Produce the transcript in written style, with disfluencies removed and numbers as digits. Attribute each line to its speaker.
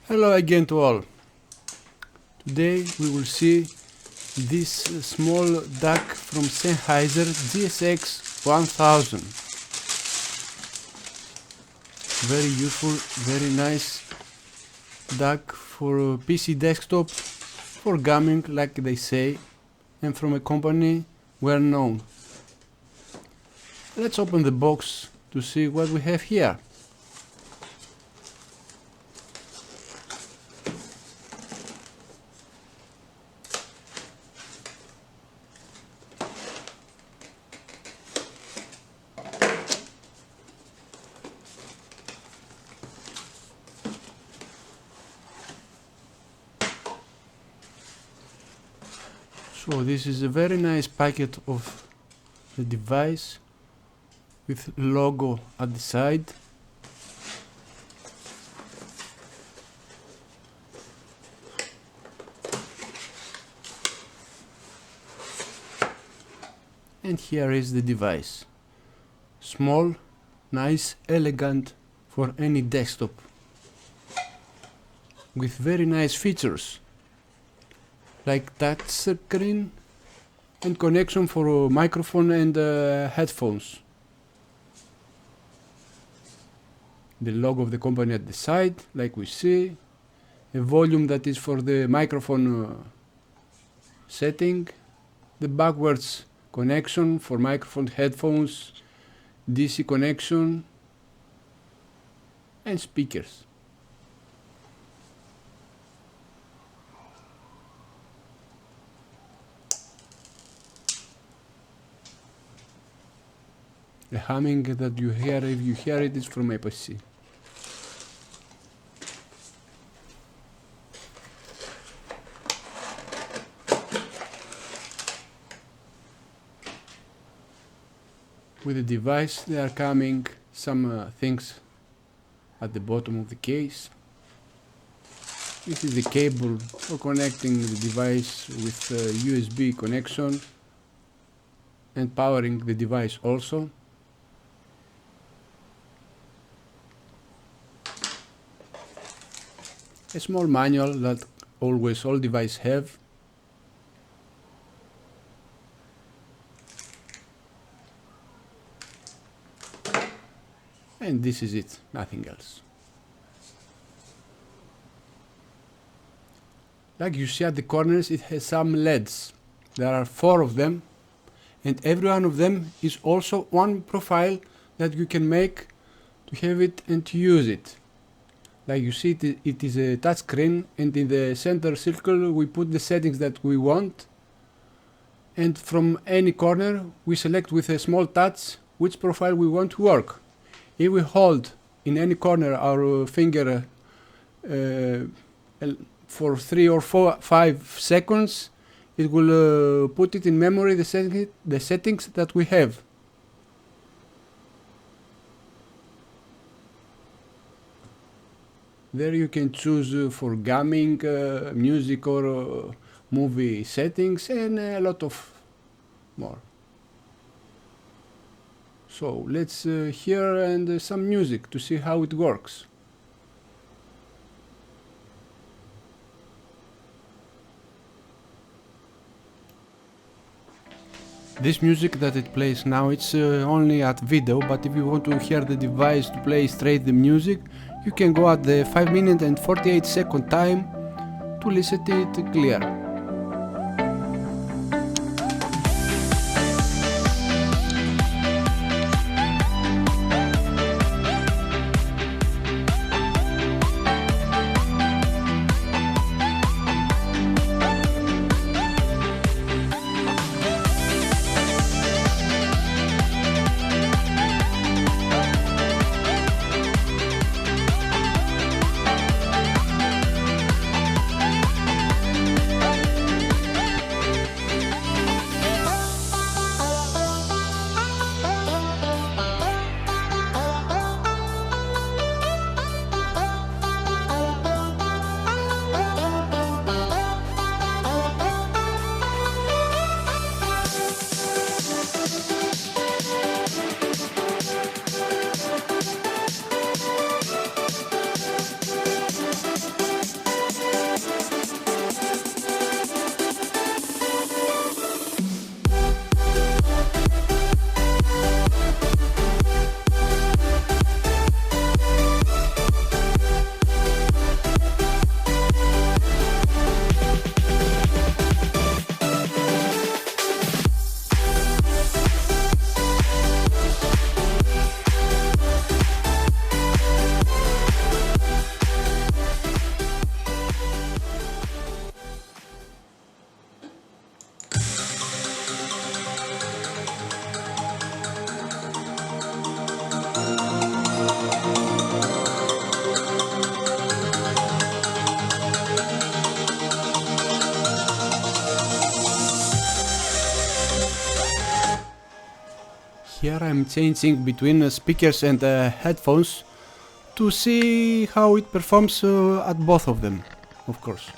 Speaker 1: Hello again to all. Today we will see this small DAC from Sennheiser GSX 1000. Very useful, very nice DAC for PC desktop, for gaming like they say, and from a company well known. Let's open the box to see what we have here. So this is a very nice packet of the device with logo at the side. And here is the device. Small, nice, elegant for any desktop. With very nice features, like touch screen and connection for a microphone and headphones. The logo of the company at the side, like we see. A volume that is for the microphone setting. The backwards connection for microphone, headphones, DC connection, and speakers. The humming that you hear, if you hear it, is from my PC. With the device there are coming some things at the bottom of the case. This is the cable for connecting the device with USB connection and powering the device also. A small manual that always all devices have. And this is it, nothing else. Like you see at the corners, it has some LEDs. There are 4 of them, and every one of them is also one profile that you can make to have it and to use it. Like you see, it is a touch screen, and in the center circle we put the settings that we want, and from any corner we select with a small touch which profile we want to work. If we hold in any corner our finger for 3 or 5 seconds, it will put it in memory the settings that we have. There you can choose for gaming, music or movie settings, and a lot of more. So let's hear and some music to see how it works. This music that it plays now, it's only at video, but if you want to hear the device to play straight the music, you can go at the 5 minute and 48 second time to listen to it clear. here I'm changing between speakers and headphones to see how it performs at both of them, of course.